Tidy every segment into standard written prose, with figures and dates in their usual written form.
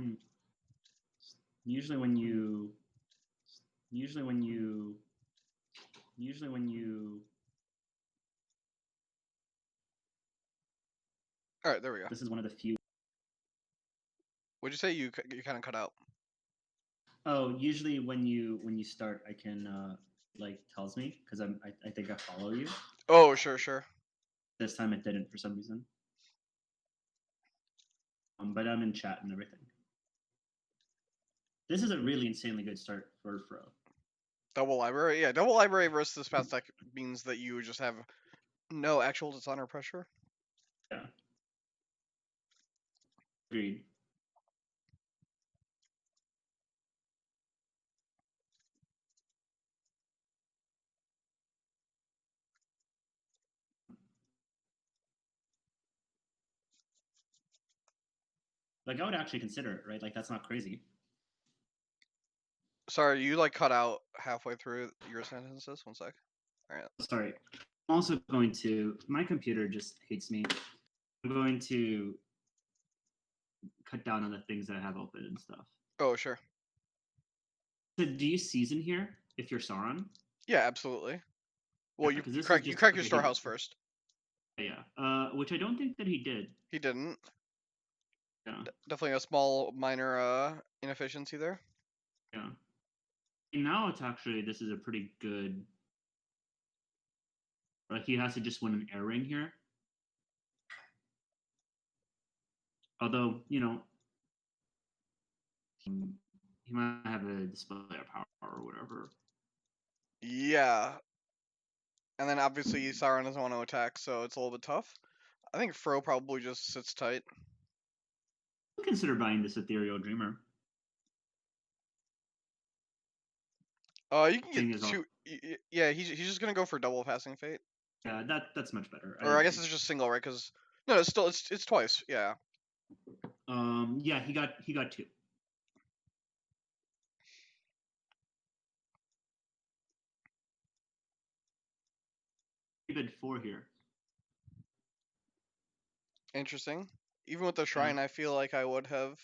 Hmm. Usually when you All right, there we go. this is one of the few. What'd you say? You kind of cut out. Oh, usually when you start, I can like tells me because I think I follow you. Oh, sure. This time it didn't for some reason. But I'm in chat and everything. This is a really insanely good start for Fro. Double library, yeah. Double library versus this past deck means that you just have no actual dishonor pressure. Yeah. Agreed. Like I would actually consider it, right? Like that's not crazy. Sorry, you like cut out halfway through your sentences. 1 sec. All right. Sorry. I'm also going to. My computer just hates me. I'm going to cut down on the things that I have open and stuff. Oh, sure. So do you season here if you're Sauron? Yeah, absolutely. Well, Yeah, you this is you just crack your okay, storehouse first. Yeah. Which I don't think that he did. He didn't. Yeah. Definitely a small minor inefficiency there. Yeah. And now it's actually this is a pretty good. Like he has to just win an air ring here. Although he might have a display of power or whatever. Yeah. And then obviously Sauron doesn't want to attack, so it's a little bit tough. I think Fro probably just sits tight. Consider buying this ethereal dreamer. You can get two. Yeah, he's just gonna go for double passing fate. Yeah, that's much better. Or I guess it's just single, right? Because no, it's still it's twice. Yeah. Yeah, he got two. He bid four here. Interesting. Even with the shrine, I feel like I would have.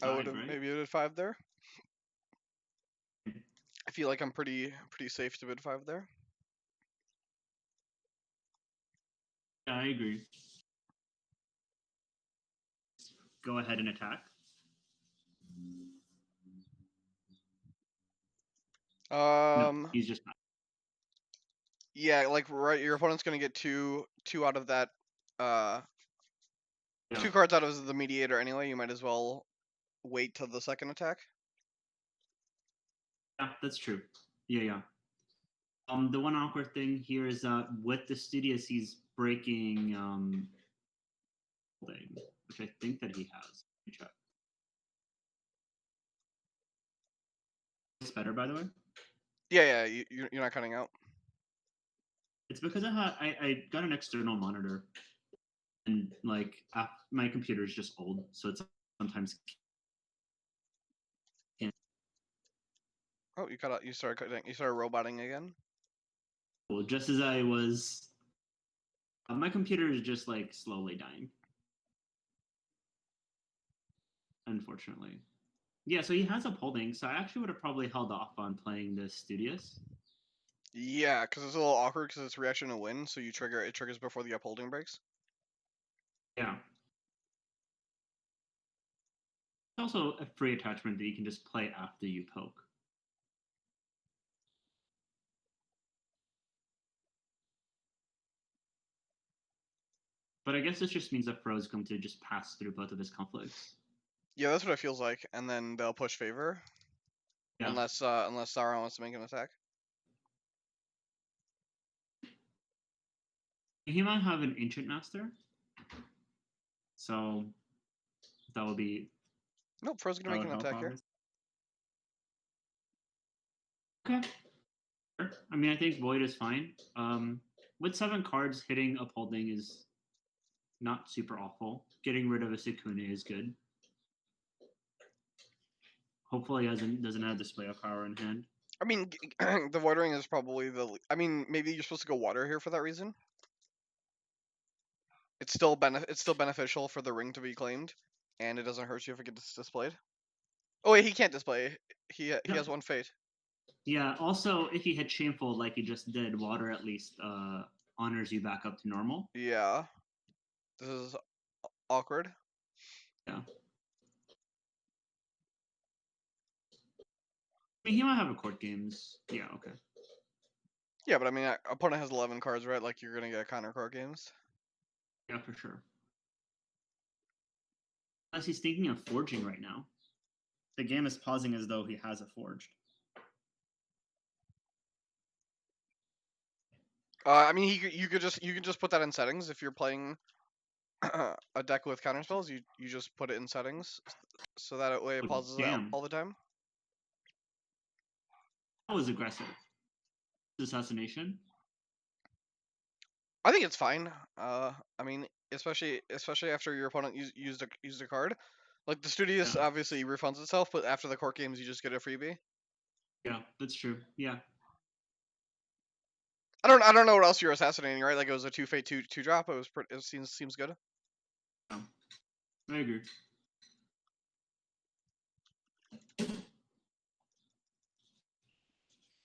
I would have right? maybe bid 5 there. I feel like I'm pretty safe to bid 5 there. Yeah, I agree. Go ahead and attack. No, he's just not. Yeah, like right, your opponent's gonna get two out of that. Yeah. 2 cards out of the mediator anyway. You might as well wait till the second attack. Yeah, that's true. Yeah. The one awkward thing here is that with the studios, he's breaking thing, which I think that he has. Let me check. It's better, by the way. Yeah. You're not cutting out. It's because I got an external monitor, and like my computer is just old, so it's sometimes. Oh, you cut out. You started cutting. You started roboting again. Well, just as I was, my computer is just like slowly dying. Unfortunately. Yeah, so he has upholding, so I actually would have probably held off on playing the Studious. Yeah, because it's a little awkward because it's reaction to win, so it triggers before the upholding breaks. Yeah. It's also a free attachment that you can just play after you poke. But I guess this just means that Fro's going to just pass through both of his conflicts. Yeah, that's what it feels like, and then they'll push favor. Yeah. Unless Sauron wants to make an attack. He might have an Ancient Master. So that will be. Nope, Fro's gonna make an attack here. Okay. I mean, I think Void is fine. With 7 cards, hitting upholding is not super awful. Getting rid of a Sukune is good. Hopefully, he doesn't have display of power in hand. I mean, the Void Ring is probably the. I mean, maybe you're supposed to go water here for that reason. It's still beneficial for the ring to be claimed. and it doesn't hurt you if it gets displayed. Oh wait, he can't display. He Yeah. has one fate. Yeah. Also, if you hit Shameful like you just did, water at least honors you back up to normal. Yeah. This is awkward. Yeah. I mean, he might have a court games. Yeah. Okay. Yeah, but I mean, opponent has 11 cards, right? Like you're gonna get counter card games. Yeah, for sure. Unless he's thinking of forging right now. The game is pausing as though he has a forged. I mean, you can just put that in settings if you're playing a deck with counter spells. You just put it in settings, so that way it pauses Damn. all the time. That was aggressive. Assassination. I think it's fine. I mean, especially after your opponent used a card. Like the Studious Yeah. obviously refunds itself, but after the court games, you just get a freebie. Yeah, that's true. Yeah. I don't know what else you're assassinating, right? Like it was a 2 fate 2 drop. It seems good. Yeah. I agree.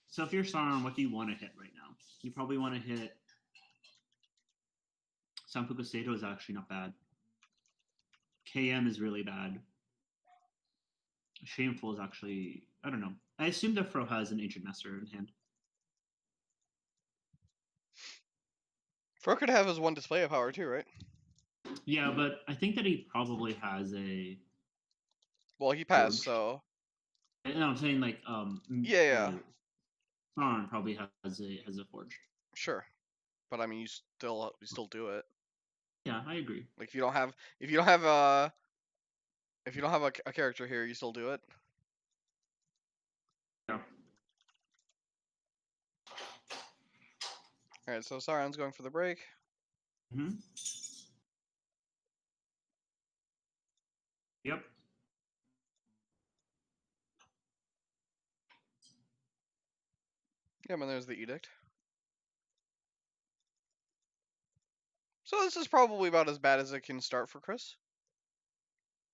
So if you're Sauron, what do you want to hit right now? You probably want to hit Sanfuku Seto is actually not bad. KM is really bad. Shameful is actually, I don't know. I assume that Fro has an Ancient Master in hand. Fro could have his one display of power too, right? Yeah, but I think that he probably has a. Well, he passed, Forged. so. No, I'm saying like Yeah. Sauron probably has a forged. Sure, but I mean, you still do it. Yeah, I agree. Like if you don't have a character here, you still do it. Yeah. All right, so Sauron's going for the break. Mm-hmm. Yep. Yeah, and there's the edict. So this is probably about as bad as it can start for Chris.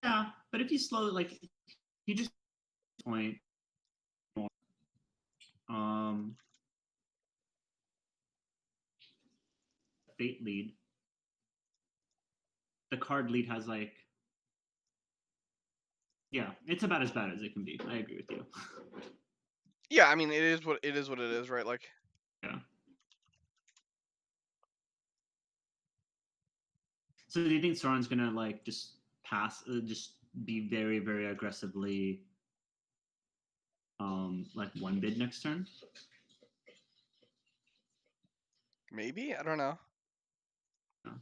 Yeah, but if you slow, like, you just point. Fate lead. The card lead has like. Yeah, it's about as bad as it can be. I agree with you. Yeah, I mean, it is what it is, right? Like. Yeah. So do you think Sauron's gonna like just pass, just be very, very aggressively, like one bid next turn? Maybe, I don't know. Yeah.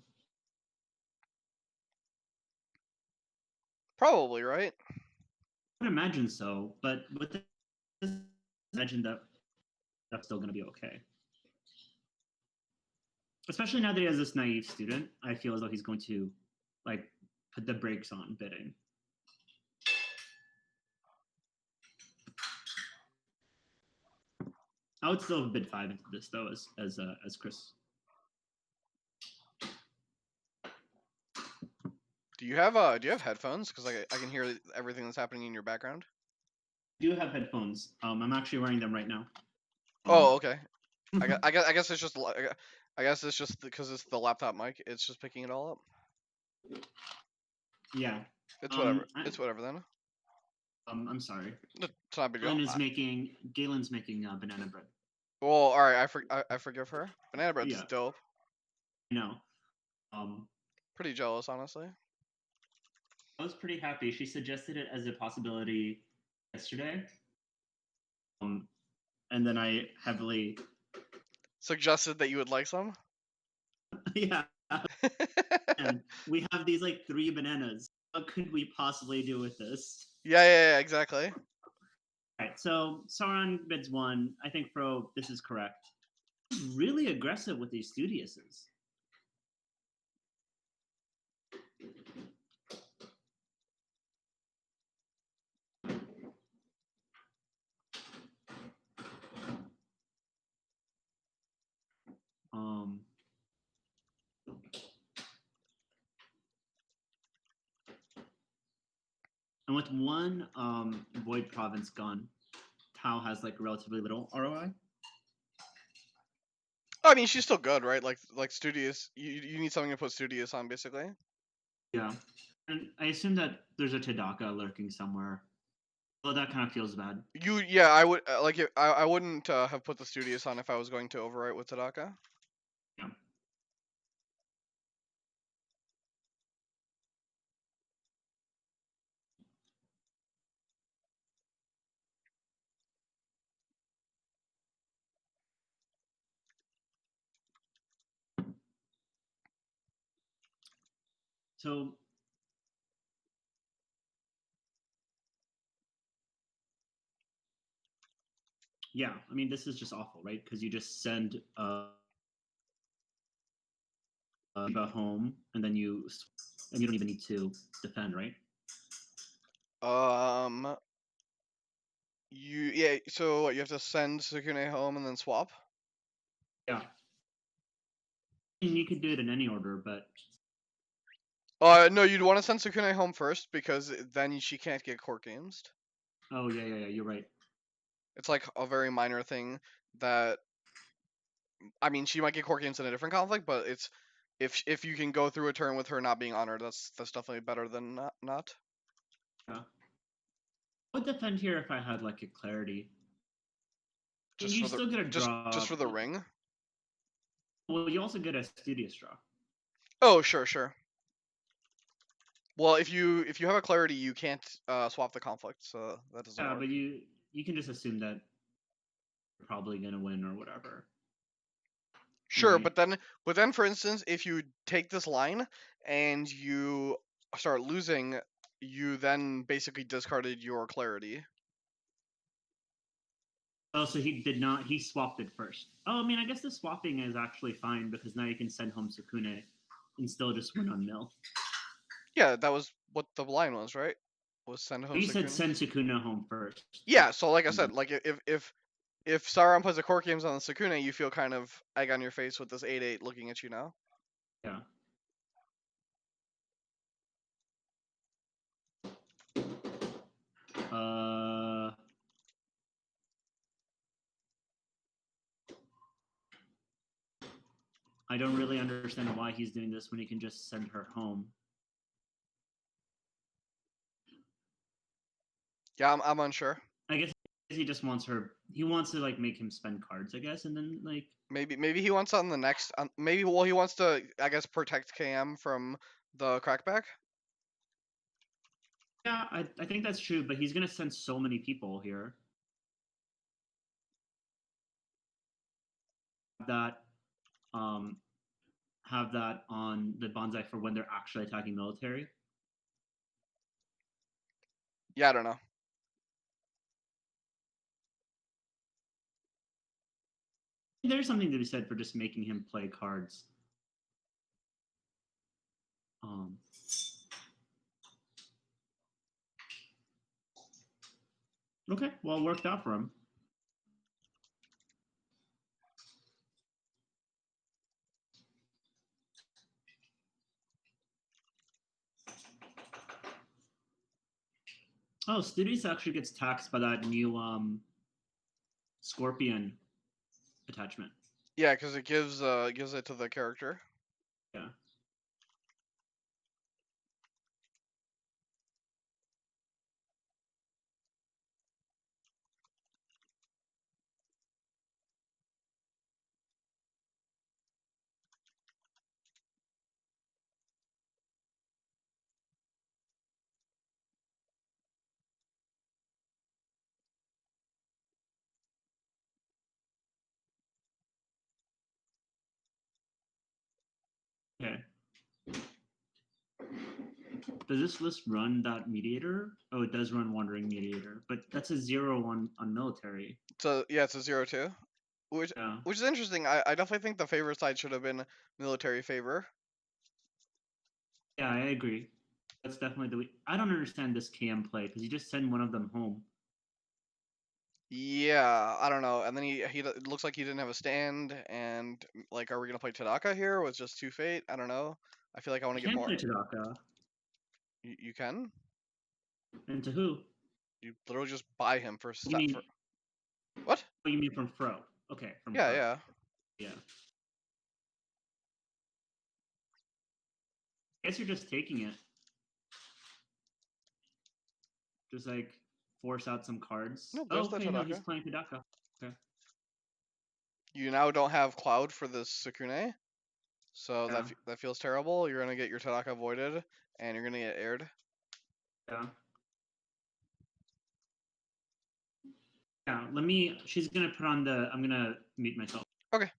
Probably, right? I would imagine so, but with this, imagine that that's still gonna be okay. Especially now that he has this naive student, I feel as though he's going to like put the brakes on bidding. I would still bid 5 into this though, as Chris. Do you have headphones? Because I can hear everything that's happening in your background. I do have headphones. I'm actually wearing them right now. Oh, okay. I guess it's just because it's the laptop mic. It's just picking it all up. Yeah. It's whatever. It's whatever then. I'm sorry. It's not a big deal. Galen's making banana bread. Well, all right. I forgive her. Banana bread's Yeah. dope. No. Pretty jealous, honestly. I was pretty happy. She suggested it as a possibility yesterday. And then I heavily suggested that you would like some. Yeah. And we have these like 3 bananas. What could we possibly do with this? Yeah, exactly. All right, so Sauron bids 1. I think Fro, this is correct. He's really aggressive with these Studiouses. And with one Void Province gun, Tau has like relatively little ROI. I mean, she's still good, right? Like Studious. You need something to put Studious on, basically. Yeah. And I assume that there's a Tadaka lurking somewhere. Well, that kind of feels bad. Yeah, I would I wouldn't have put the Studious on if I was going to overwrite with Tadaka. Yeah. So yeah, I mean this is just awful, right? Because you just send home, and then you don't even need to defend, right? So what, you have to send Sukune home and then swap? Yeah. And you could do it in any order, but No, you'd want to send Sukune home first because then she can't get court games. oh yeah, you're right. It's like a very minor thing that, I mean, she might get court games in a different conflict, but it's if you can go through a turn with her not being honored, that's definitely better than not. Yeah. I would defend here if I had like a clarity. And Just you for the still get a just draw. for the ring. Well, you also get a studious draw. Oh, sure. Well, if you have a clarity, you can't swap the conflict, so that doesn't Yeah, work. but you can just assume that you're probably gonna win or whatever. Sure, Right? but then for instance, if you take this line and you start losing, you then basically discarded your clarity. Oh, so he did not. He swapped it first. Oh, I mean, I guess the swapping is actually fine because now you can send home Sukune and still just win on mill. Yeah, that was what the line was, right? Was send home You said Sukune. send Sukune home first. Yeah, so like I And then, said, like if Sauron puts a court games on the Sukune, you feel kind of egg on your face with this 8/8 looking at you now. yeah. Uh, I don't really understand why he's doing this when he can just send her home. Yeah, I'm unsure. I guess he just wants her. He wants to like make him spend cards, I guess, and then like Maybe he wants on the next. Maybe he wants to, I guess, protect KM from the crackback. yeah, I think that's true. But he's gonna send so many people here that um have that on the bonsai for when they're actually attacking military. Yeah, I don't know. There's something to be said for just making him play cards. Um, okay, well, it worked out for him. Oh, Studious actually gets taxed by that new Scorpion attachment. Yeah, because it gives it to the character. Yeah. Okay. Does this list run that mediator? Oh, it does run Wandering Mediator, but that's a 0 on military. So yeah, it's a 0/2, which Yeah. which is interesting. I definitely think the favor side should have been military favor. Yeah, I agree. That's definitely the way. I don't understand this KM play because you just send one of them home. Yeah, I don't know. And then it looks like he didn't have a stand. And like, are we gonna play Tadaka here? Or was just 2 Fate? I don't know. I feel like I want You to get can't more. play Tadaka. You can. And to who? You literally just buy him for You mean? What? Oh, you mean from Fro? Okay, from Yeah, Fro. yeah. Yeah. I guess you're just taking it. Just like force out some cards. No, Oh, there's the okay, no, he's Tadaka. playing Hidaka. Okay. You now don't have Cloud for this Sukune, so Yeah. that feels terrible. You're gonna get your Tadaka voided, and you're gonna get aired. Yeah. Yeah. Let me. She's gonna put on the. I'm gonna mute myself. Okay.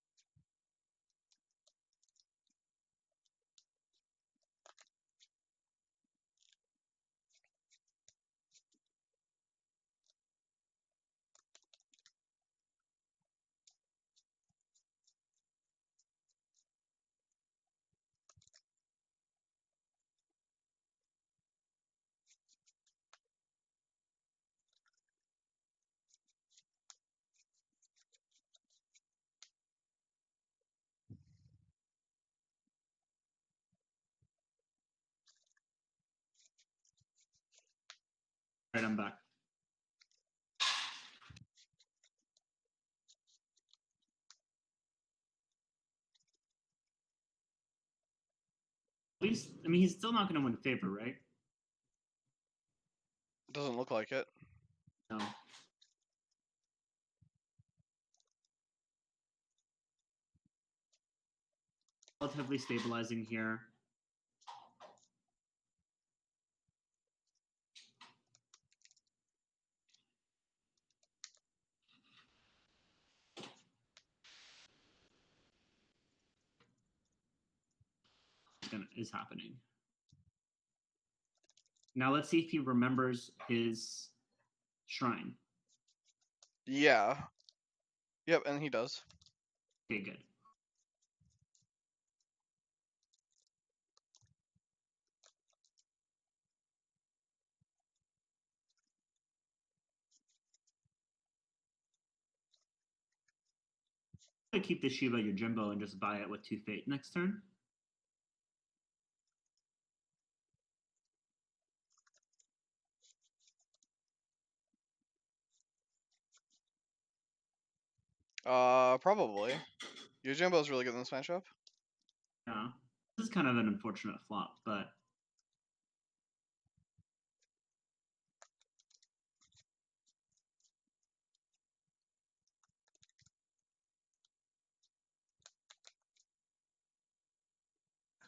All right, I'm back. At least, I mean, he's still not gonna win favor, right? Doesn't look like it. No. Relatively stabilizing here. Is happening. Now let's see if he remembers his shrine. Yeah. Yep, and he does. Okay, good. I keep the Shiba Yojimbo and just buy it with 2 Fate next turn. Probably. Yojimbo's really good in this matchup. Yeah. This is kind of an unfortunate flop, but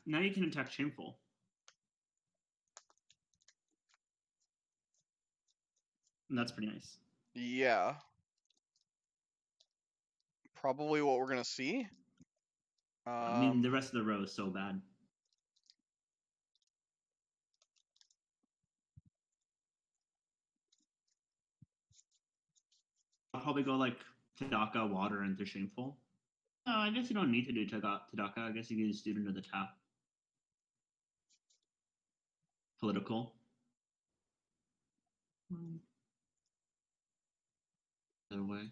now you can attack Shameful. And that's pretty nice. Yeah. Probably what we're gonna see. I mean, the rest of the row is so bad. I'll probably go like Tadaka, Water, into Shameful. No, I guess you don't need to do Tadaka. I guess you can just do it into the tap. Political. Other way.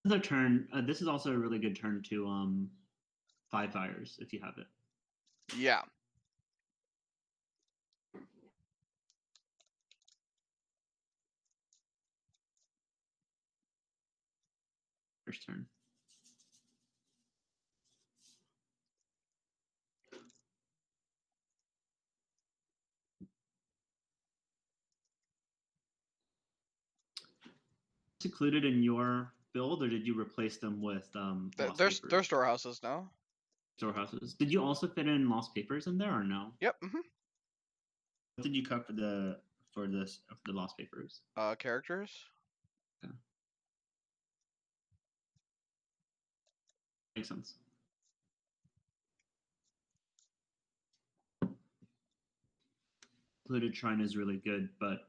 Another turn. This is also a really good turn to 5 fires if you have it. Yeah. First turn. Included in your build, or did you replace them with lost There's papers? storehouses now. Storehouses. Did you also fit in lost papers in there, or no? Yep. Mm-hmm. What did you cut for the lost papers? Characters. Okay. Makes sense. Included shrine is really good, but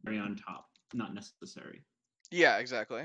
very on top, not necessary. Yeah, exactly.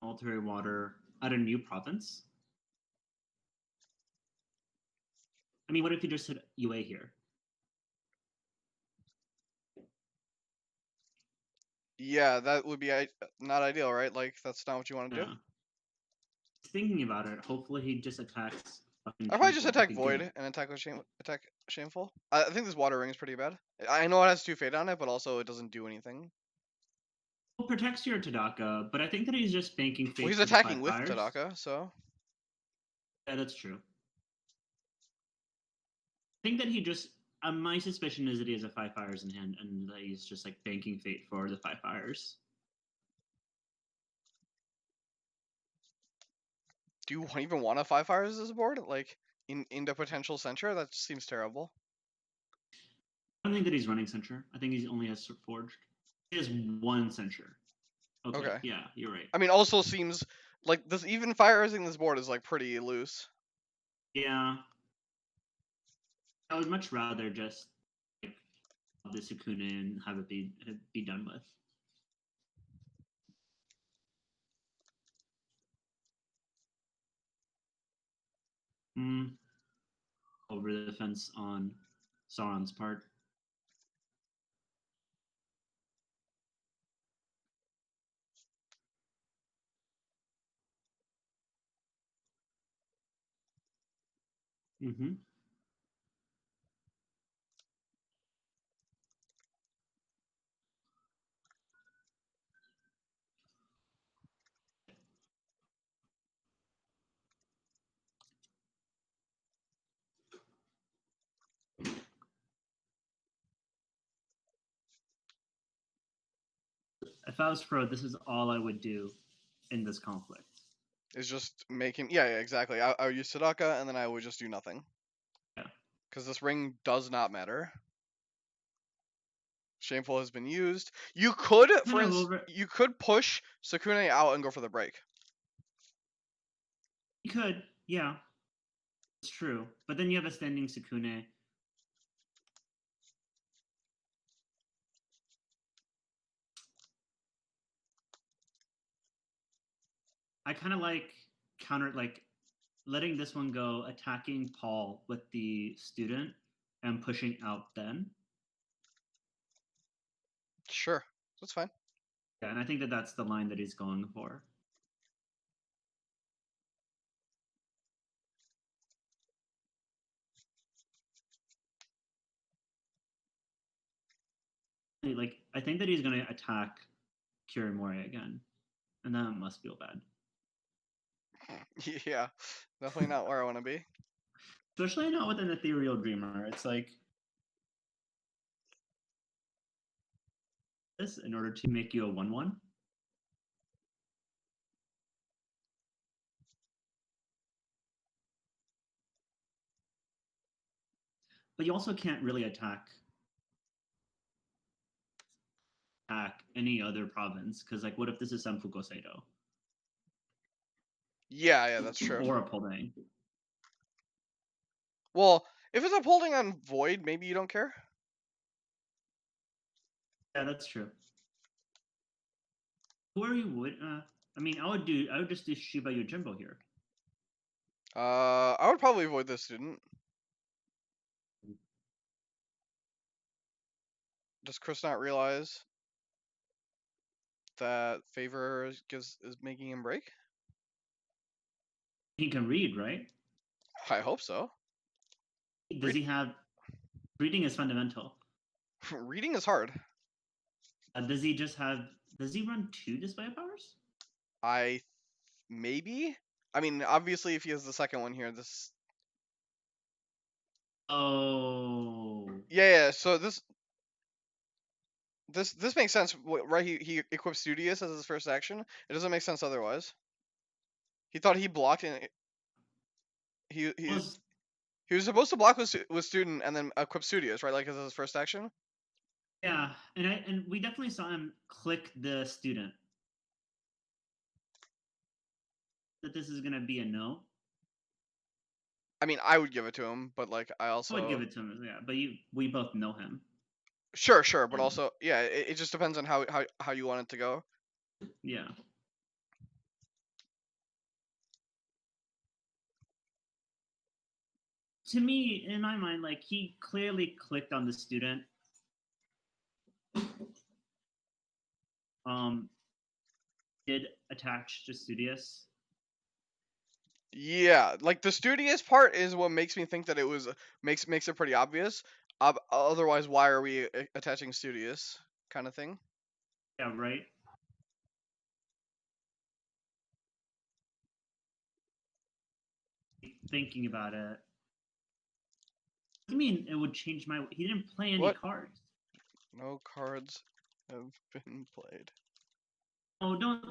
military water at a new province. I mean, what if you just hit UA here? Yeah, that would be not ideal, right? Like that's not what you want to do. Yeah. Thinking about it, hopefully he just attacks fucking I'd probably just Shameful like attack a Void gimp. and attack with attack Shameful. I think this water ring is pretty bad. I know it has 2 fade on it, but also it doesn't do anything. Well, protects your Tadaka, but I think that he's just banking Well, fate he's for the attacking 5 with fires. Tadaka, so Yeah, that's true. I think that he just. My suspicion is that he has a 5 fires in hand and that he's just like banking fate for the 5 fires. do you even want a 5 fires as a board? Like in the potential center? That seems terrible. I don't think that he's running Censure. I think he only has Forged. He has 1 Censure. Okay, yeah, you're right. I mean, also seems like this even firing this board is like pretty loose. Yeah. I would much rather just like the Sukuna and have it be done with. Over the fence on Sauron's part. Mm-hmm. If I was pro, this is all I would do in this conflict. Is just make him. Yeah, exactly. I would use Sadaka and then I would just do nothing. Yeah. Because this ring does not matter. Shameful has been used. You could, for instance, you could push Sukune out and go for the break. You could, yeah. It's true. But then you have a standing Sukune. I kind of like letting this one go, attacking Paul with the student and pushing out then. Sure, that's fine. Yeah, and I think that that's the line that he's going for. Like, I think that he's going to attack Kirimori again, and that must feel bad. Yeah, definitely not where I want to be. Especially not with an Ethereal Dreamer. It's like this in order to make you a 1/1. But you also can't really attack any other province because, like, what if this is Sanfuku Seido? Yeah, that's true. Or a Poldang. Well, if it's upholding on Void, maybe you don't care. Yeah, that's true. Who are you? I mean, I would just do Shiba Yojimbo here. I would probably avoid this student. Does Chris not realize that favor is making him break? He can read, right? I hope so. Does he have reading is fundamental? Reading is hard. Does he just have? Does he run 2 display powers? Maybe. I mean, obviously, if he has the second one here, this. Oh. Yeah. So this makes sense, right? He equips Studious as his first action. It doesn't make sense otherwise. He thought he blocked and he was supposed to block with Student and then equip Studious, right? Like as his first action. Yeah, and we definitely saw him click the student. That this is gonna be a no. I mean, I would give it to him, but like I also would give it to him. Yeah, but we both know him. Sure, but also yeah, it just depends on how you want it to go. Yeah. to me, in my mind, like he clearly clicked on the student. Um, did attach to Studious. Yeah, like the studious part is what makes me think that it was makes it pretty obvious. Otherwise, why are we attaching studious kind of thing? Yeah, right. Thinking about it. What do you mean it would change my? He didn't play any What? cards. No cards have been played. Oh, don't.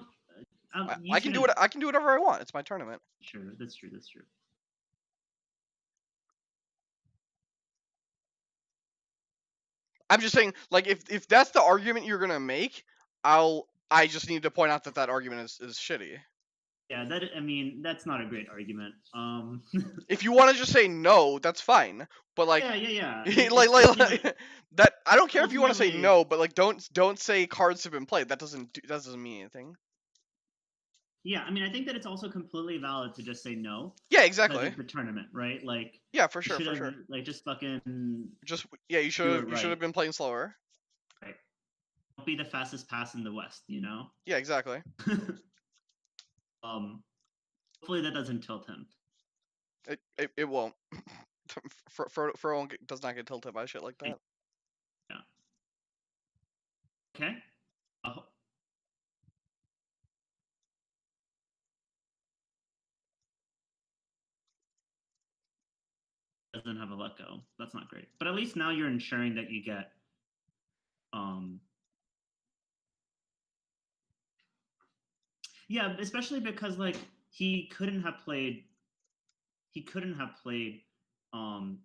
You I can do it. shouldn't. I can do whatever I want. It's my tournament. Sure, that's true. That's true. I'm just saying, like, if that's the argument you're gonna make, I just need to point out that that argument is shitty. Yeah, that. I mean, that's not a great argument. If you want to just say no, that's fine. But like, yeah. like that. I don't care if you want to say Ultimately, no, but like, don't say cards have been played. That doesn't mean anything. yeah. I mean, I think that it's also completely valid to just say no Yeah, because exactly. it's the tournament, right? Like, Yeah, for you sure, should for have sure. like just fucking Just yeah, you do should it have right. been playing slower. Right. Don't be the fastest pass in the West, you know. Yeah, exactly. Hopefully that doesn't tilt him. It won't. Fro does not get tilted by shit like that. Yeah. Okay. Doesn't have a let go. That's not great. But at least now you're ensuring that you get yeah, especially because like he couldn't have played um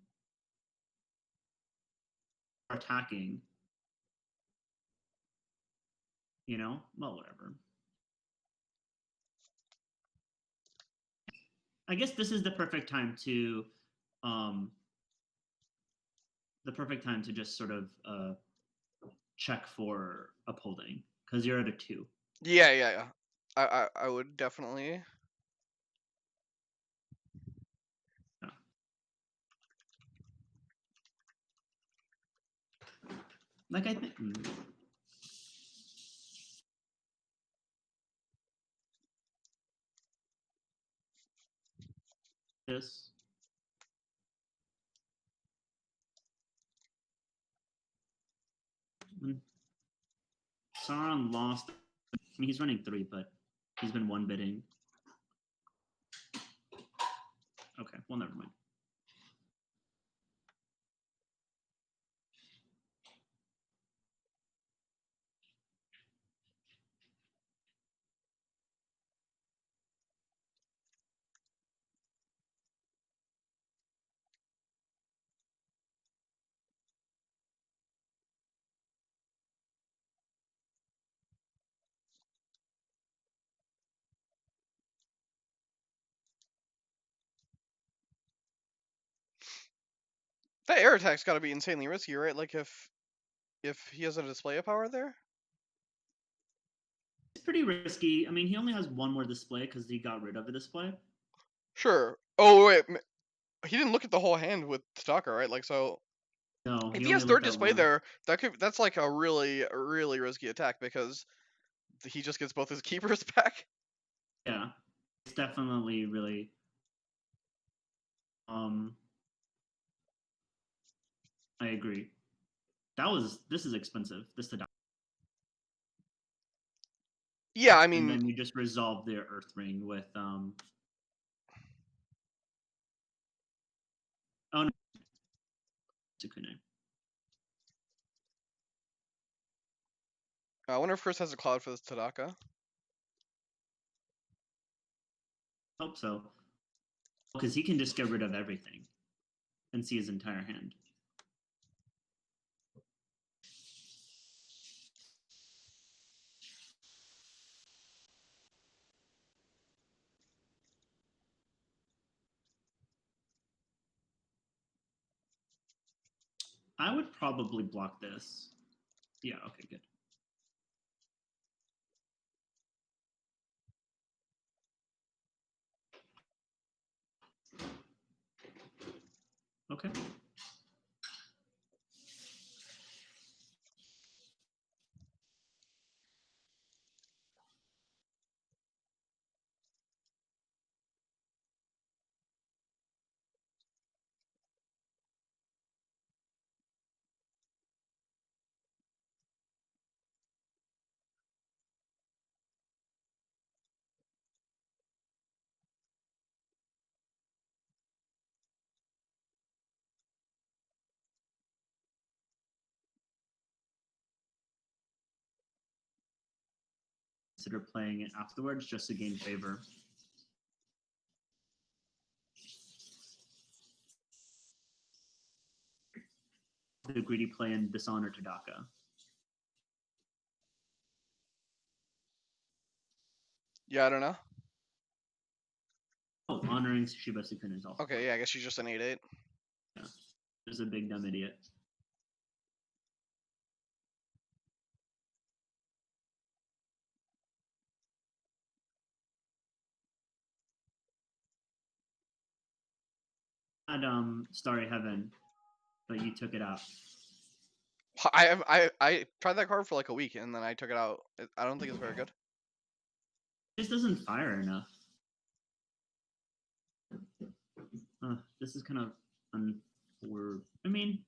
attacking, you know? Well, whatever. I guess this is um the perfect time to just sort of check for upholding because you're at a 2. Yeah. I would definitely. Yeah. Like I think this when Sauron lost. I mean, he's running 3, but he's been one bidding. Okay, well, never mind. That air attack's got to be insanely risky, right? Like if he has a display of power there. It's pretty risky. I mean, he only has one more display because he got rid of a display. Sure. Oh wait, he didn't look at the whole hand with Stalker, right? Like so. No, If he he only has third looked at display one. there, that's like a really risky attack because he just gets both his keepers back. Yeah, it's definitely really. I agree. This is expensive. This to die. Yeah, I And mean, then you just resolve their Earth Ring with oh no, Sukune. I wonder if Chris has a cloud for this Tadaka. Hope so, because he can just get rid of everything and see his entire hand. I would probably block this. Yeah. Okay. Good. Okay. Consider playing it afterwards just to gain favor. The greedy play and dishonor to Daka. Yeah, I don't know. Oh, honoring Shiba Sukuna is also. Okay, yeah, I guess she's just an 8/8. Just a big dumb idiot. Had Starry Heaven, but you took it out. I tried that card for like a week and then I took it out. I don't think it's very good. It just doesn't fire enough. This is kind of unfortunate. I mean,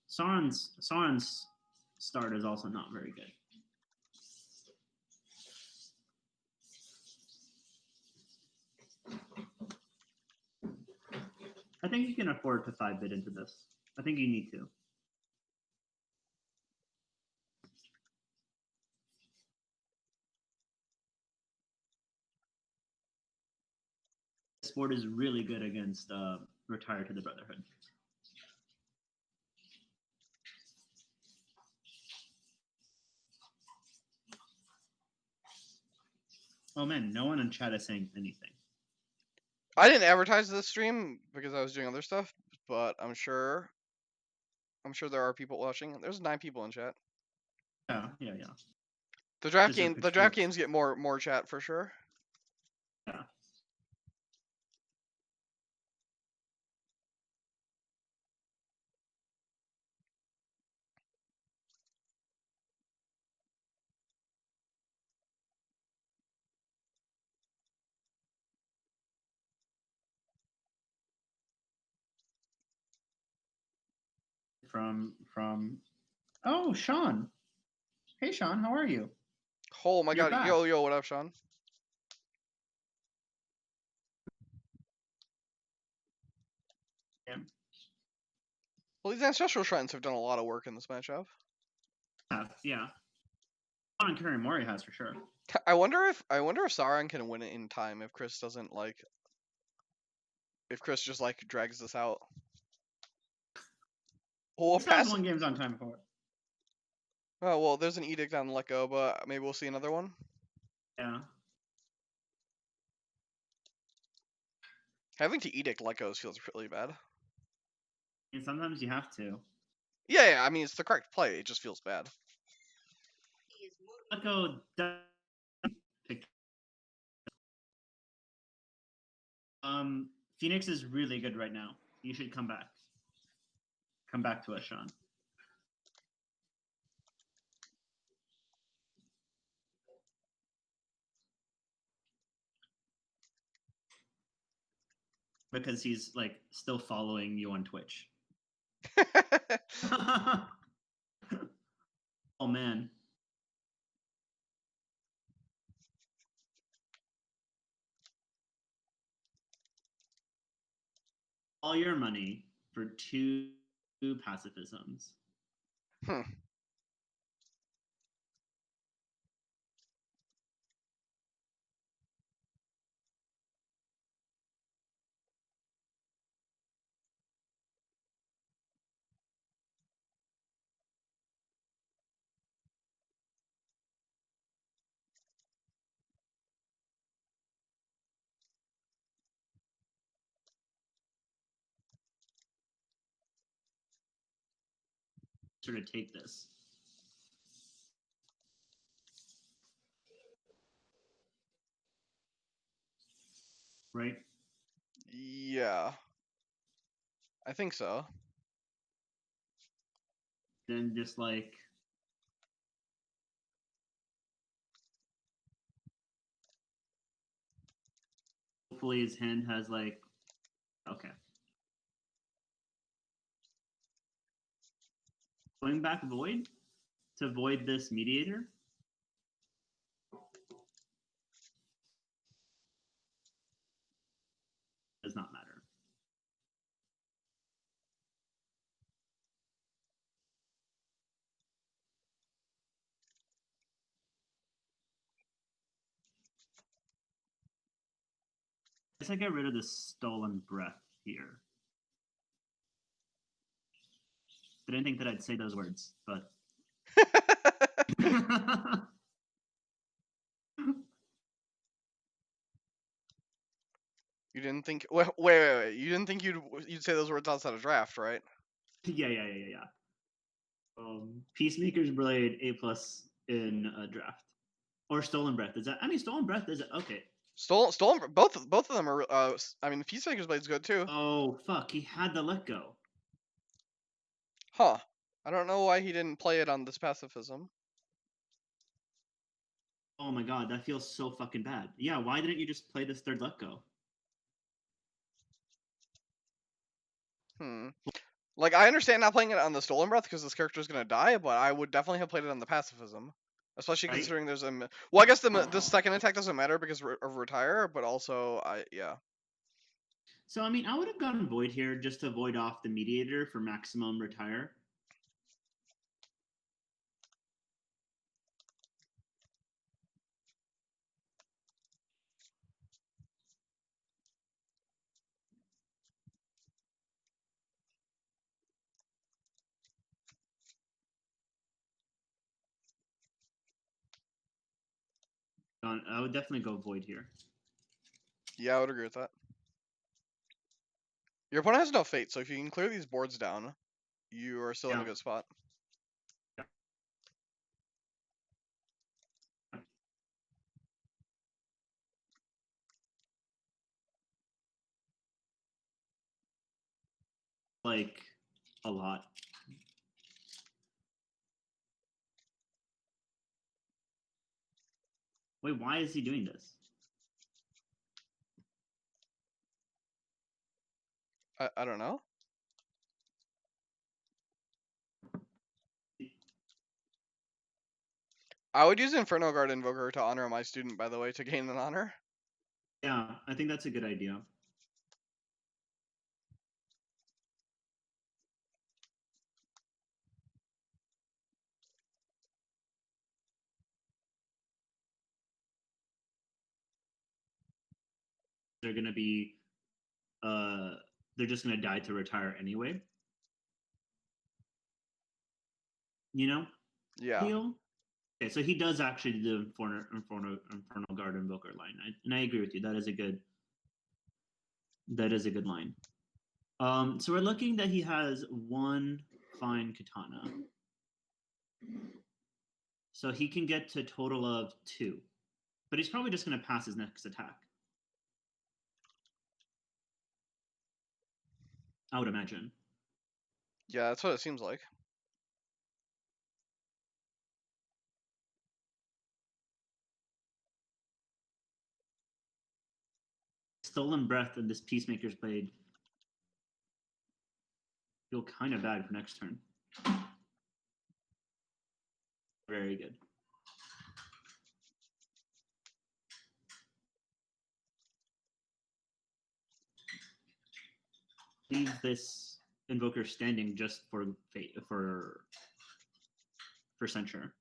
Sauron's start is also not very good. I think you can afford to 5-bit into this. I think you need to. This board is really good against Retire to the Brotherhood. Oh man, no one in chat is saying anything. I didn't advertise this stream because I was doing other stuff, but I'm sure there are people watching. There's 9 people in chat. Yeah. The draft Just a the draft picture. games get more chat for sure. Yeah. From oh, Sean. Hey Sean, how are you? Oh my You're god, back. yo, what up, Sean? Yeah. Well, these ancestral shrines have done a lot of work in this matchup. Yeah. On Karimori has for sure. I wonder if Sauron can win it in time if Chris doesn't if Chris just drags this out. Well, This has won games on time before. Oh well, there's an edict on Let Go, but maybe we'll see another one. Yeah. Having to edict Let Go's feels really bad. And sometimes you have to. Yeah, I mean it's the correct play. It just feels bad. Let Go. Phoenix is really good right now. You should come back. Come back to us, Sean. Because he's still following you on Twitch. Oh man. All your money for 2 pacifisms. Sort of take this. Right? Yeah. I think so. Then just like hopefully his hand has like okay. Going back void to void this mediator. Does not matter. I guess I get rid of the stolen breath here. Didn't think that I'd say those words, but You didn't think? Wait. You didn't think you'd say those words outside of draft, right? yeah. Peacemaker's Blade A+ in a draft. Or Stolen Breath. Is that? I mean, Stolen Breath is okay. Stolen. Both of them are. I mean, the Peacemaker's Blade's good too. Oh fuck! He had to let go. Huh. I don't know why he didn't play it on this pacifism. Oh my god, that feels so fucking bad. Yeah, why didn't you just play this third let go? Like, I understand not playing it on the Stolen Breath because this character's gonna die, but I would definitely have played it on the pacifism. Especially Right? considering there's a... Well, I guess the second attack doesn't matter because of retire, but also, yeah. So I mean, I would have gone void here just to void off the mediator for maximum retire. I would definitely go void here. Yeah, I would agree with that. Your opponent has no fate, so if you can clear these boards down, you are still in a good spot. Like a lot. Wait, why is he doing this? I don't know. I would use Inferno Guard Invoker to honor my student, by the way, to gain an honor. Yeah, I think that's a good idea. They're gonna be they're just gonna die to retire anyway. You know? Yeah. Deal? Okay, so he does actually do the Infernal Guard Invoker line. And I agree with you. That is a good line. So we're looking that he has one fine katana. So he can get to a total of 2. But he's probably just going to pass his next attack. I would imagine. Yeah, that's what it seems like. Stolen Breath and this Peacemaker's Blade feel kind of bad for next turn. Very good. Leave this Invoker standing just for censure.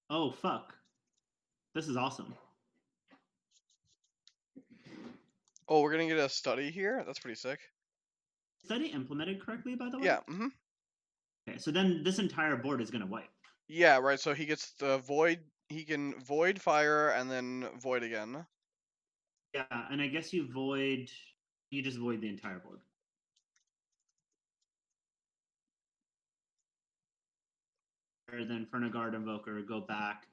Oh fuck! This is awesome. Oh, we're gonna get a study here. That's pretty sick. Study implemented correctly, by the way. Yeah. Mm-hmm. Okay, so then this entire board is gonna wipe. Yeah. Right. So he gets the void. He can void fire and then void again. Yeah, and I guess you void. You just void the entire board. Or then Fernegard Invoker, go back.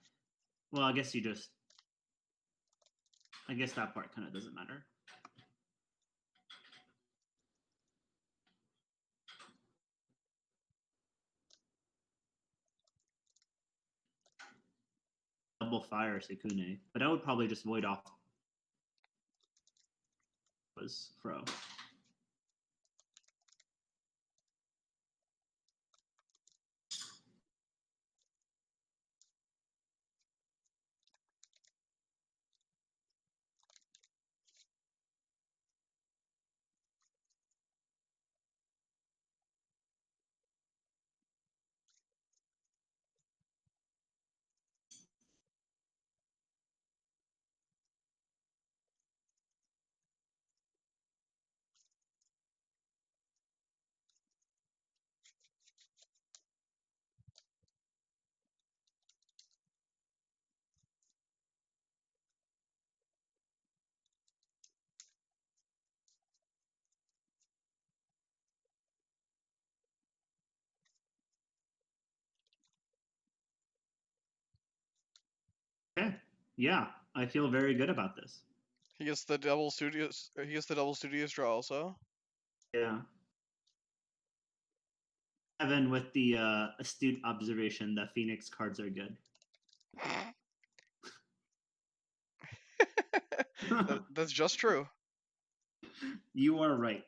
Well, I guess you just. I guess that part kind of doesn't matter. Double fire Sekune, but I would probably just void off. Was Fro. Okay. Yeah, I feel very good about this. He gets the double studios. He gets the double studios draw also. Yeah. Evan with the astute observation that Phoenix cards are good. That's just true. You are right.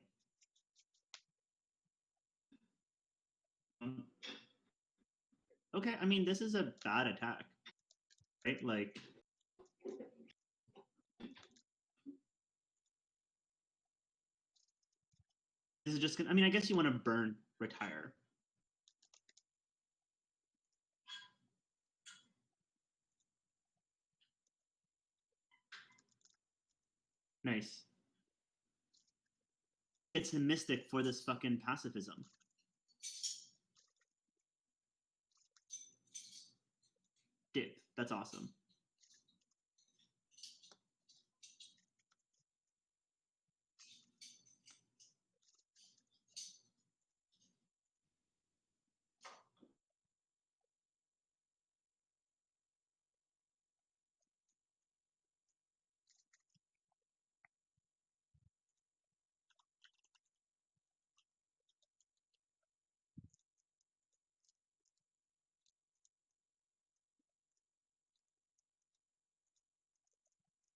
Okay, I mean, this is a bad attack, right? Like, this is just gonna, I mean, I guess you want to burn, retire. Nice. It's a mystic for this fucking pacifism. Dip. That's awesome.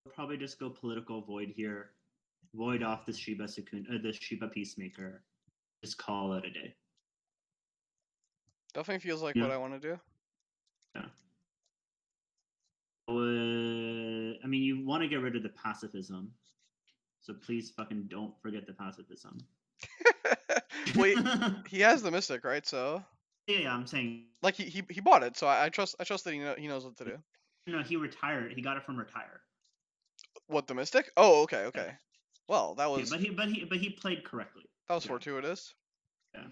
I'll probably just go political void here. Void off the the Shiba Peacemaker. Just call it a day. Definitely feels like Yeah. what I want to do. Yeah. I mean, you want to get rid of the pacifism, so please fucking don't forget the pacifism. Wait, he has the mystic, right? So Yeah, I'm saying. like he bought it, so I trust that he knows what to do. No, he retired. He got it from retire. What, the mystic? Oh, okay. Well, that Yeah, was but he played correctly. that was Yeah. fortuitous. Yeah.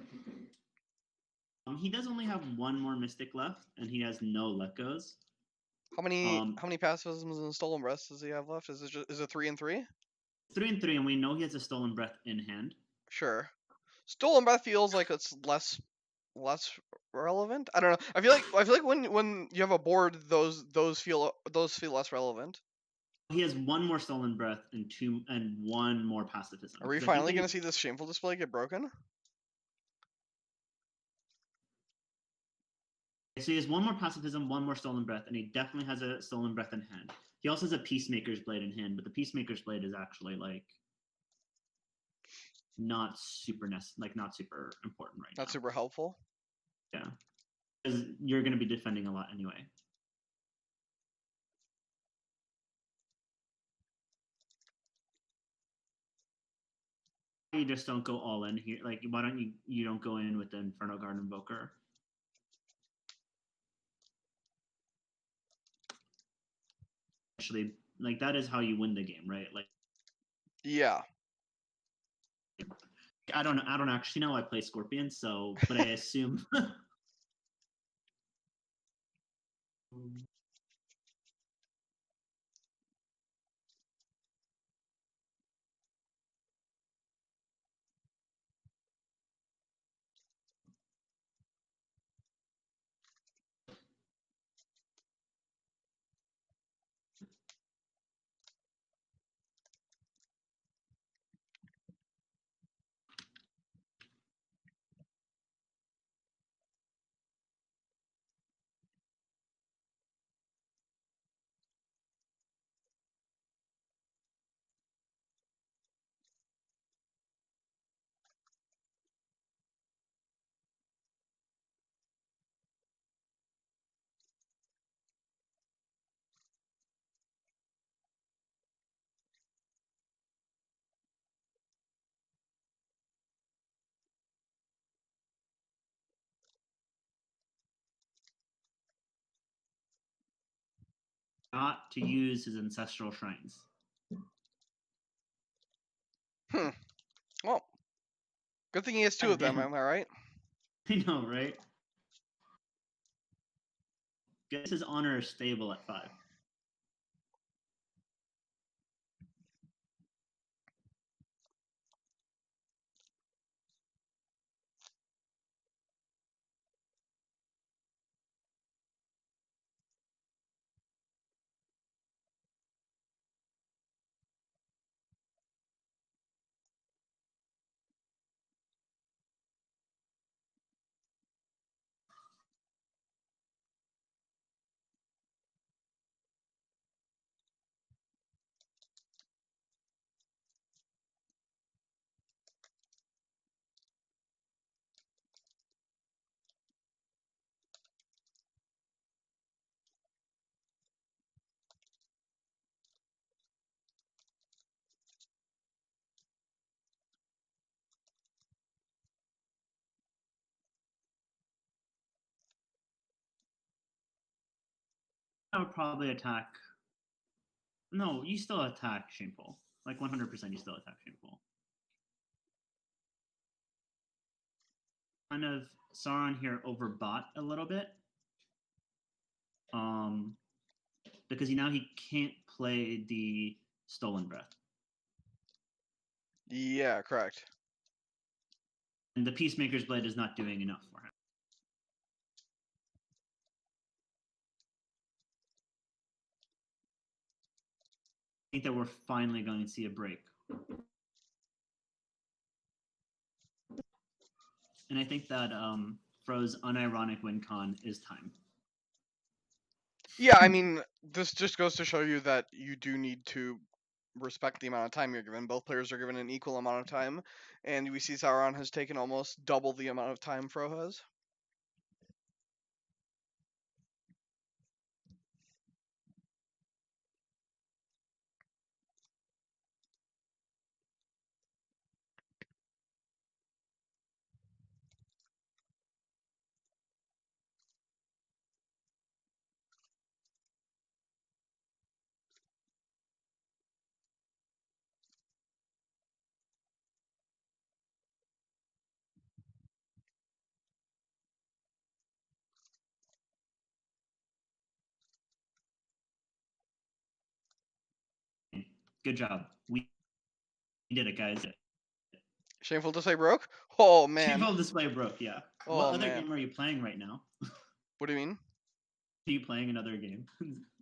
He does only have one more mystic left, and he has no let goes. How many pacifisms and stolen breaths does he have left? Is it 3 and 3? 3 and 3, and we know he has a stolen breath in hand. Sure. Stolen breath feels like it's less relevant. I don't know. I feel like when you have a board, those feel less relevant. He has one more stolen breath and one more pacifism. Are we 'Cause I think finally gonna see this shameful display get broken? So he has one more pacifism, one more stolen breath, and he definitely has a stolen breath in hand. He also has a Peacemaker's Blade in hand, but the Peacemaker's Blade is actually like not super important right now. Not super helpful. Yeah, because you're going to be defending a lot anyway. you just don't go all in here? Like, why don't you don't go in with the Inferno Guard Invoker? Actually, like that is how you win the game, right? Like, Yeah. I don't actually know. I play Scorpion, so but I assume. Not to use his ancestral shrines. Well, good thing he has two of them, am I right? I know, right? Guess his honor is stable at 5. I would probably attack. No, you still attack Shameful. Like 100%, you still attack Shameful. Kind of Sauron here overbought a little bit. Because now he can't play the Stolen Breath. Yeah, correct. And the Peacemaker's Blade is not doing enough for him. I think that we're finally going to see a break. And I think that Fro's unironic win con is time. Yeah, I mean, this just goes to show you that you do need to respect the amount of time you're given. Both players are given an equal amount of time, and we see Sauron has taken almost double the amount of time Fro has. Good job. We did it, guys. Shameful to say broke? Oh, man. Shameful display broke, yeah. Oh, What other man. game are you playing right now? What do you mean? Are you playing another game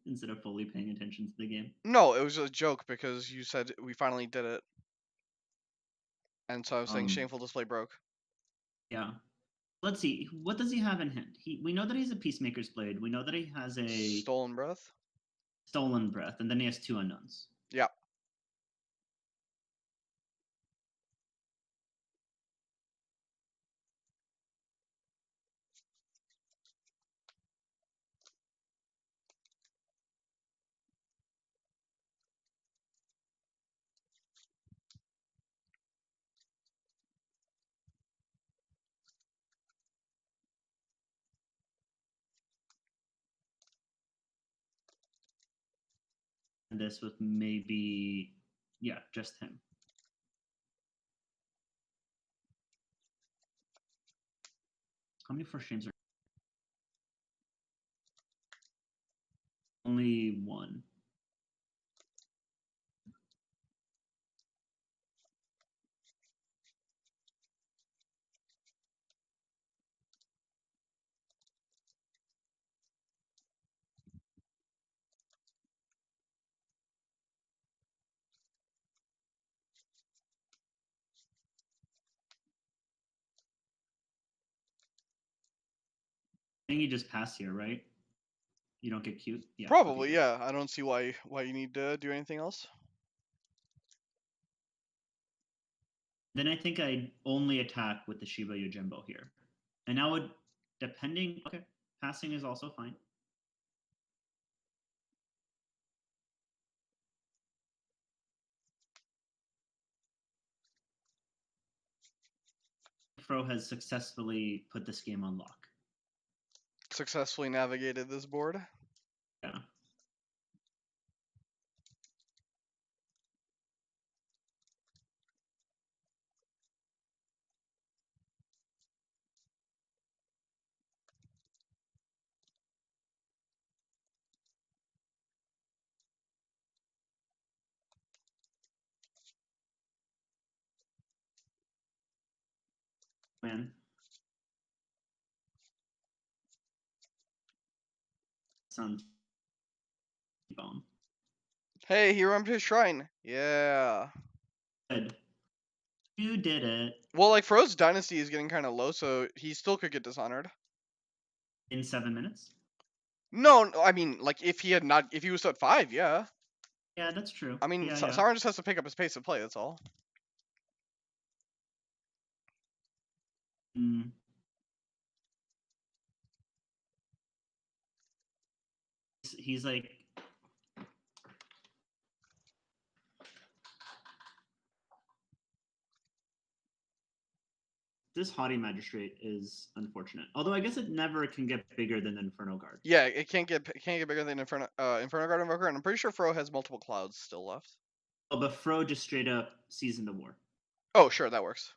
instead of fully paying attention to the game? No, it was a joke because you said we finally did it. And so I was saying shameful display broke. Yeah. Let's see. What does he have in hand? We know that he's a Peacemaker's Blade. We know that he has a Stolen breath? Stolen Breath, and then he has 2 unknowns. Yeah. this with maybe, yeah, just him. How many first games are only one? I think you just pass here, right? You don't get cute. Yeah. Probably, okay, yeah. I don't see why you need to do anything else. Then I think I'd only attack with the Shiba Yojimbo here. And I would, depending, okay, passing is also fine. Fro has successfully put this game on lock. Successfully navigated this board. Yeah. Man. Sounds bomb. Hey, he rumped his shrine. Yeah. Good. You did it. Well, like Fro's dynasty is getting kind of low, so he still could get dishonored. In 7 minutes? No, I mean, like if he was at 5, yeah. Yeah, that's true. I mean, yeah. Sauron just has to pick up his pace of play. That's all. Mm. He's like, this haughty magistrate is unfortunate. Although I guess it never can get bigger than the Inferno Guard. Yeah, it can't get bigger than Inferno Guard Invoker, and I'm pretty sure Fro has multiple clouds still left. Oh, but Fro just straight up seasoned the war. Oh, sure, that works.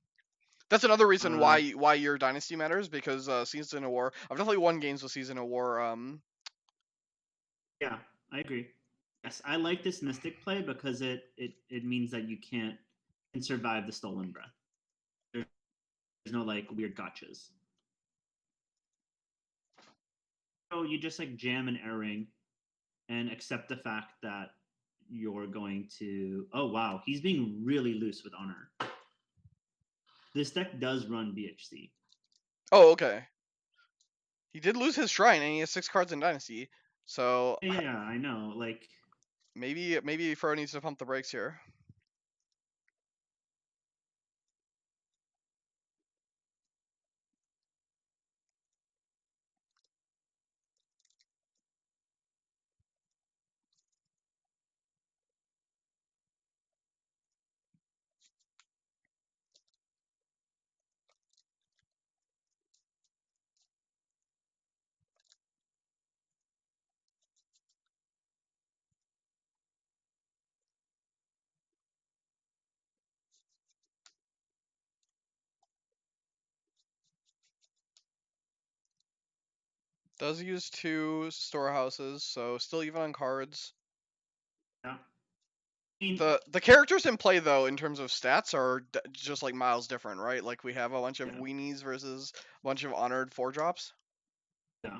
That's another reason why your dynasty matters, because Season of War. I've definitely won games with Season of War. Yeah, I agree. Yes, I like this Mystic play because it means that you can survive the Stolen Breath. There's no like weird gotchas. So you just like jam an air ring and accept the fact that you're going to. Oh wow, he's being really loose with honor. This deck does run BHC. Oh, okay. He did lose his shrine, and he has 6 cards in dynasty. So Yeah, I know. Like maybe Fro needs to pump the brakes here. Does use 2 storehouses, so still even on cards. yeah. I mean, The characters in play though, in terms of stats, are just like miles different, right? Like we have a bunch of Yeah. weenies versus a bunch of honored 4-drops. Yeah.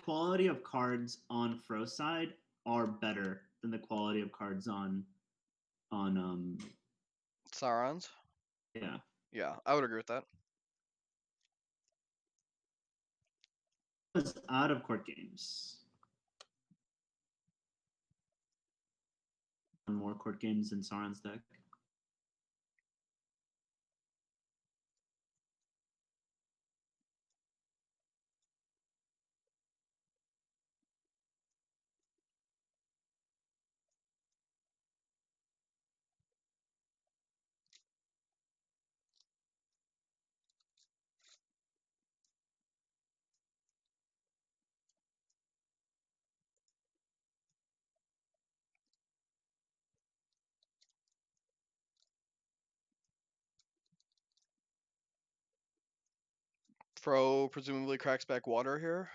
Quality of cards on Fro's side are better than the quality of cards on Sauron's. yeah. Yeah, I would agree with that. Was out of court games. More court games in Sauron's deck. Fro presumably cracks back water here,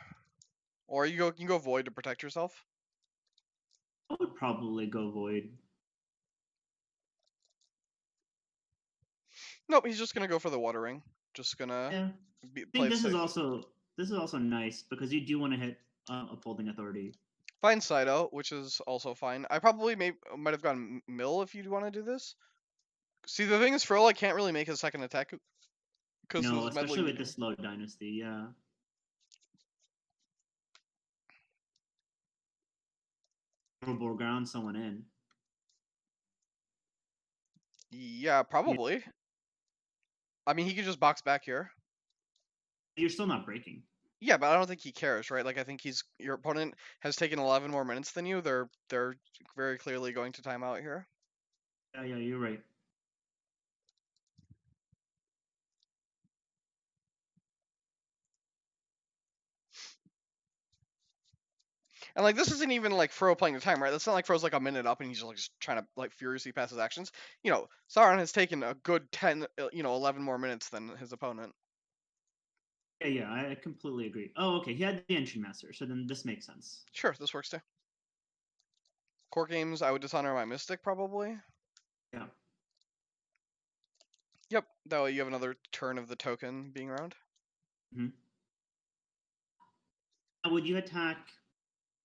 or you can go void to protect yourself. I would probably go void. Nope, he's just gonna go for the water ring. Just gonna Yeah. I play think it this is safe. also nice because you do want to hit upholding authority. Fine Sido, which is also fine. I probably might have gone mill if you'd want to do this. See, the thing is, Fro can't really make his second attack because No, his especially meddling with the meteor. slow dynasty. Yeah. Or ground someone in. Yeah, probably. I mean, he could just box back here. You're still not breaking. Yeah, but I don't think he cares, right? Like, I think your opponent has taken 11 more minutes than you. They're very clearly going to time out here. Yeah, you're right. And like, this isn't even like Fro playing the time, right? That's not like Fro's like a minute up and he's just trying to like furiously pass his actions. You know, Sauron has taken a good 10, 11 more minutes than his opponent. Yeah, I completely agree. Oh, okay. He had the Ancient Master, so then this makes sense. Sure, this works too. Court games, I would dishonor my Mystic probably. Yeah. Yep, that way you have another turn of the token being around. Mm-hmm. Would you attack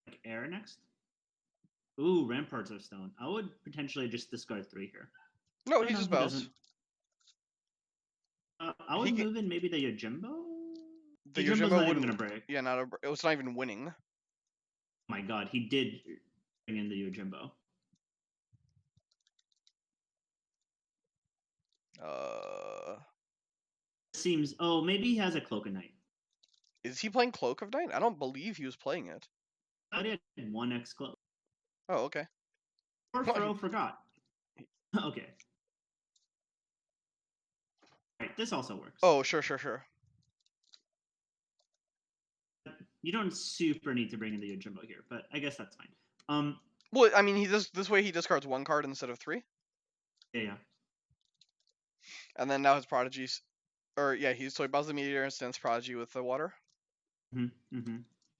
like air next? Ooh, ramparts of stone. I would potentially just discard 3 here. No, Oh he no, just he bows. doesn't. I He would can, move in maybe the Yojimbo. the Yojimbo's Yojimbo not even wouldn't. gonna break. Yeah, it was not even winning. Oh my god, he did bring in the Yojimbo. Seems. Oh, maybe he has a Cloak of Night. Is he playing Cloak of Night? I don't believe he was playing it. I thought he had 1x Cloak. Oh, okay. Or Fro forgot. Okay. Right, this also works. Oh, sure. You don't super need to bring in the Yojimbo here, but I guess that's fine. Well, I mean, he does this way. He discards 1 card instead of 3, Yeah. and then now his prodigies, or yeah, so he buys the meteor and stands prodigy with the water. And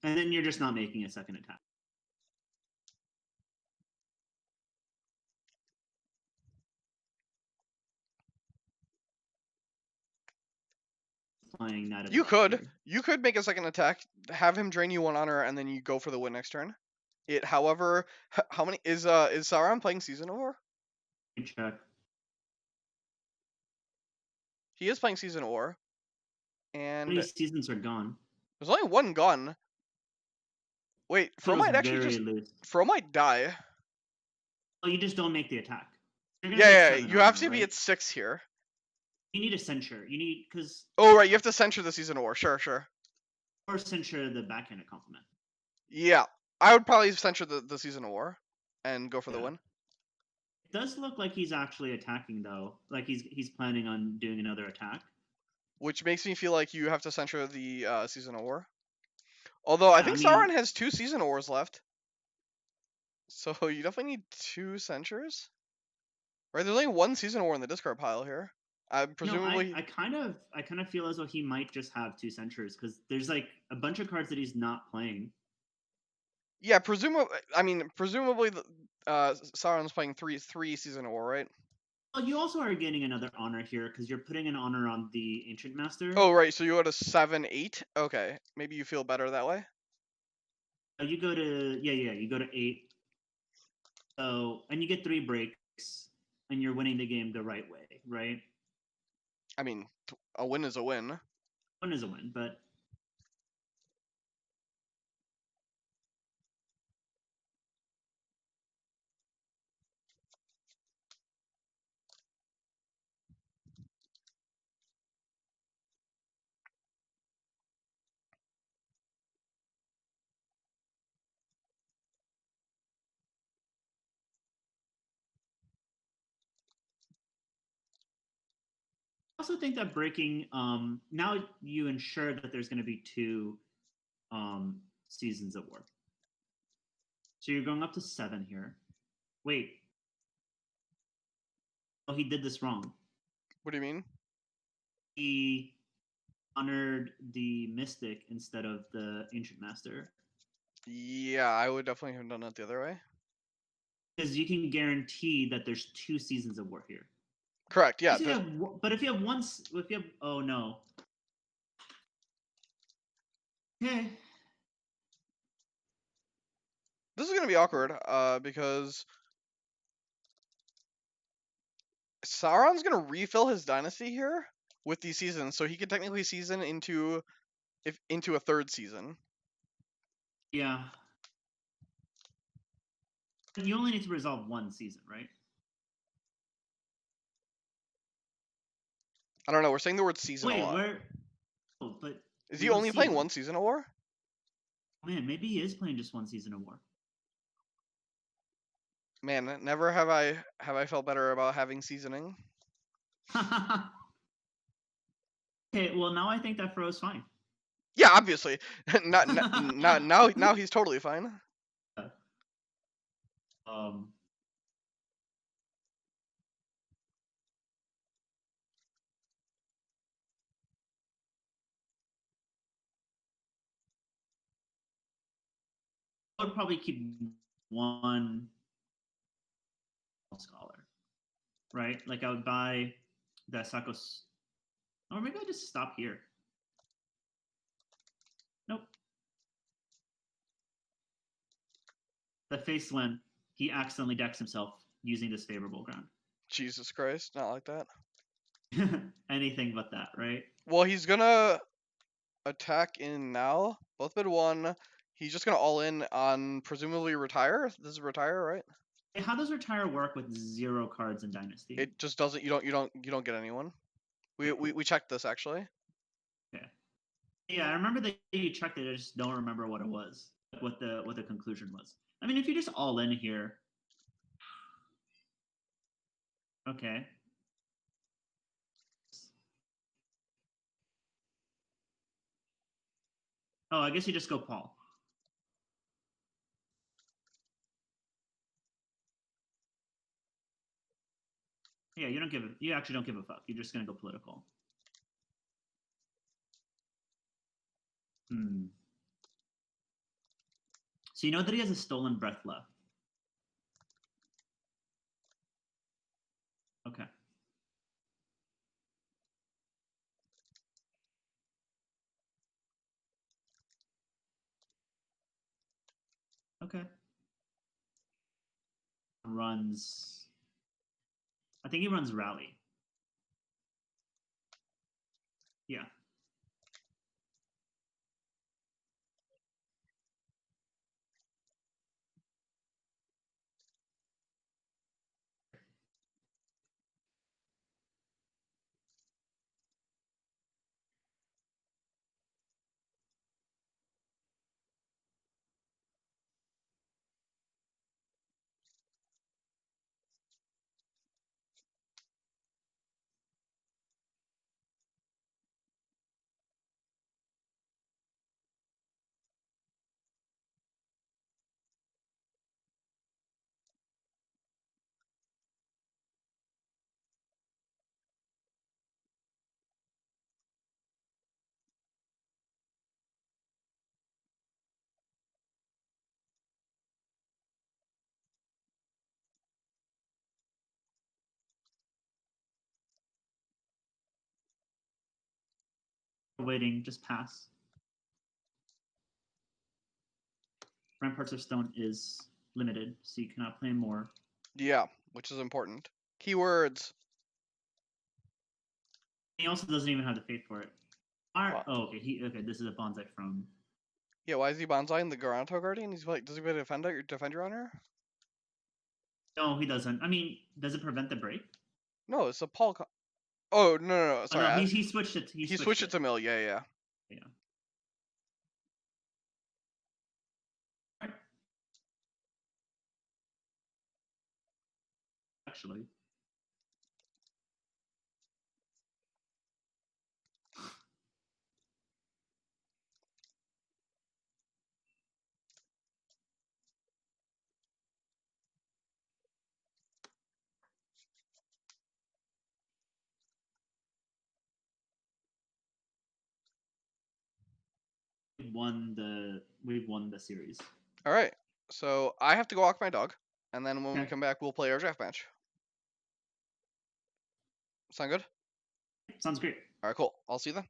then you're just not making a second attack. Playing that. You could make a second attack, have him drain you 1 honor, and then you go for the win next turn. However, how many is Sauron playing Season of War? Check. He is playing Season of War, How and many seasons are gone? there's only 1 gun. Wait, Fro might actually very loose. Fro might die. Well, you just don't make the attack. Yeah, you have to be at 6 here. You need a censure. You need because. Oh right, you have to censure the Season of War. Sure. Or censure the backhanded compliment. Yeah, I would probably censure the Season of War, and go for the win. It does look like he's actually attacking though. Like he's planning on doing another attack. Which makes me feel like you have to censure the Season of War. Although I think Sauron has 2 Season of Wars left. So you definitely need 2 censures. Right, there's only 1 Season of War in the discard pile here. Presumably. No, I kind of feel as though he might just have 2 censures because there's like a bunch of cards that he's not playing. Yeah, presumably Sauron's playing 3 Season of War, right? Well, you also are getting another honor here because you're putting an honor on the Ancient Master. Oh, right. So you go to 7, 8. Okay, maybe you feel better that way. You go to you go to 8. So and you get 3 breaks, and you're winning the game the right way, right? I mean, a win is a win. Win is a win, but. I also think that breaking now you ensure that there's going to be 2 seasons of war. So you're going up to 7 here. Wait. Oh, he did this wrong. What do you mean? He honored the mystic instead of the ancient master. Yeah, I would definitely have done it the other way. Because you can guarantee that there's 2 seasons of war here. Correct. Yeah. But if you have oh no. Okay. This is gonna be awkward. Because Sauron's gonna refill his dynasty here with these seasons, so he could technically season into a third season. Yeah. You only need to resolve 1 season, right? I don't know. We're saying the word season a Wait, lot. where? Oh, but Is we he don't only see playing one. one season of War? Man, maybe he is playing just 1 season of war. Man, never have I felt better about having seasoning. Okay, well now I think that Fro's fine. Yeah, obviously. Now he's totally fine. Um. I would probably keep one scholar, right? Like I would buy the Sakos, or maybe I just stop here. Nope. The face when he accidentally decks himself using this favorable ground. Jesus Christ, not like that. Anything but that, right? Well, he's gonna attack in now. Both bid 1. He's just gonna all in on presumably retire. This is retire, right? How does retire work with 0 cards in Dynasty? It just doesn't. You don't get anyone. We checked this actually. Okay. Yeah, I remember that you checked it. I just don't remember what it was, what the conclusion was. I mean, if you just all in here, okay. Oh, I guess you just go Paul. Yeah, you actually don't give a fuck. You're just gonna go political. Hmm. So you know that he has a stolen breath left. Okay. Okay. Runs. I think he runs rally. Yeah. Waiting, just pass. Ramparts of Stone is limited, so you cannot play more. Yeah, which is important. Keywords. He also doesn't even have the faith for it. Wow. Oh, okay. Okay. This is a bonsai from. Yeah, why is he bonsaiing the Garanto Guardian? He's like, does he defend your honor? No, he doesn't. I mean, does it prevent the break? No, it's a Paul. Oh no, sorry. Oh, no, he switched it. He switched it to mill. Yeah. Yeah. Right. Actually. we've won the series. All right. So I have to go walk my dog, and then when we Okay. come back, we'll play our draft match. Sound good? Sounds great. All right, cool. I'll see you then.